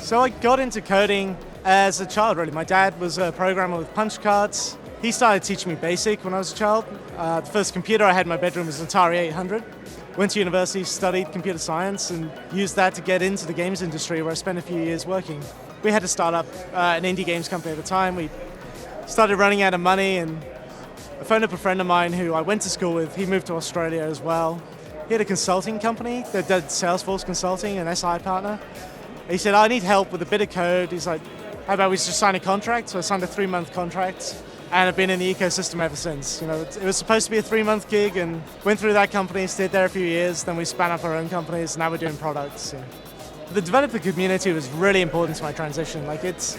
So I got into coding as a child, really. My dad was a programmer with punch cards. He started teaching me BASIC when I was a child. The first computer I had in my bedroom was an Atari 800. Went to university, studied computer science, and used that to get into the games industry, where I spent a few years working. We had to start up an indie games company at the time. We started running out of money, and I phoned up a friend of mine who I went to school with. He moved to Australia as well. He had a consulting company that did Salesforce consulting, an SI partner. He said, I need help with a bit of code. He's like, how about we just sign a contract? So I signed a 3-month contract, and I've been in the ecosystem ever since. You know, it was supposed to be a 3-month gig, and went through that company, stayed there a few years, then we span up our own companies, and now we're doing products. The developer community was really important to my transition. Like it's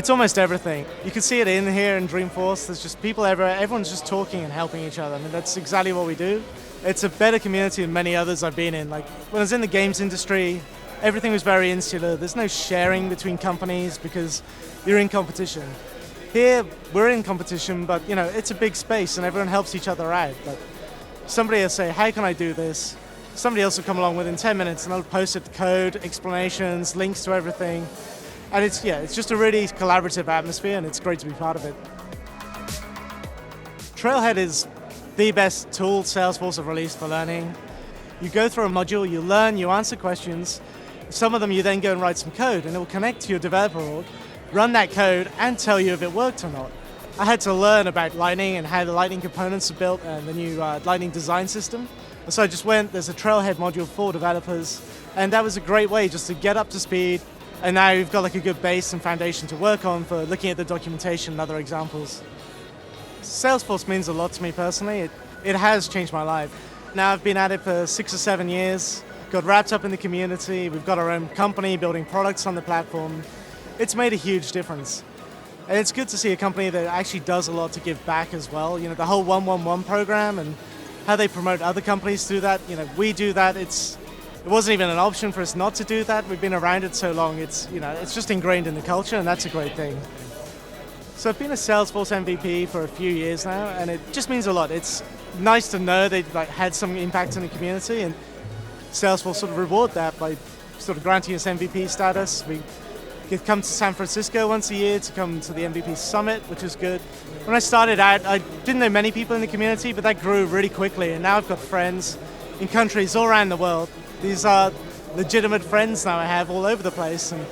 almost everything. You can see it in here in Dreamforce. There's just people everywhere. Everyone's just talking and helping each other. I mean, that's exactly what we do. It's a better community than many others I've been in. Like when I was in the games industry, everything was very insular. There's no sharing between companies because you're in competition. Here, we're in competition, but you know, it's a big space and everyone helps each other out. But somebody will say, how can I do this? Somebody else will come along within 10 minutes and they'll post it, code, explanations, links to everything. And it's just a really collaborative atmosphere, and it's great to be part of it. Trailhead is the best tool Salesforce have released for learning. You go through a module, you learn, you answer questions. Some of them you then go and write some code, and it will connect to your developer org, run that code, and tell you if it worked or not. I had to learn about Lightning and how the Lightning components are built and the new Lightning design system. So I just there's a Trailhead module for developers, and that was a great way just to get up to speed. And now you've got like a good base and foundation to work on for looking at the documentation and other examples. Salesforce means a lot to me personally. It has changed my life. Now I've been at it for 6 or 7 years, got wrapped up in the community. We've got our own company building products on the platform. It's made a huge difference. And it's good to see a company that actually does a lot to give back as well. You know, the whole 111 program and how they promote other companies through that. You know, we do that. It wasn't even an option for us not to do that. We've been around it so long. It's just ingrained in the culture, and that's a great thing. So I've been a Salesforce MVP for a few years now, and it just means a lot. It's nice to know they had some impact in the community, and Salesforce sort of reward that by sort of granting us MVP status. We come to San Francisco once a year to come to the MVP Summit, which is good. When I started out, I didn't know many people in the community, but that grew really quickly, and now I've got friends in countries all around the world. These are legitimate friends now I have all over the place, and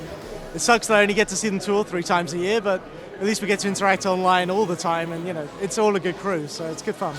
it sucks that I only get to see them 2 or 3 times a year, but at least we get to interact online all the time, and you know, it's all a good crew, so it's good fun.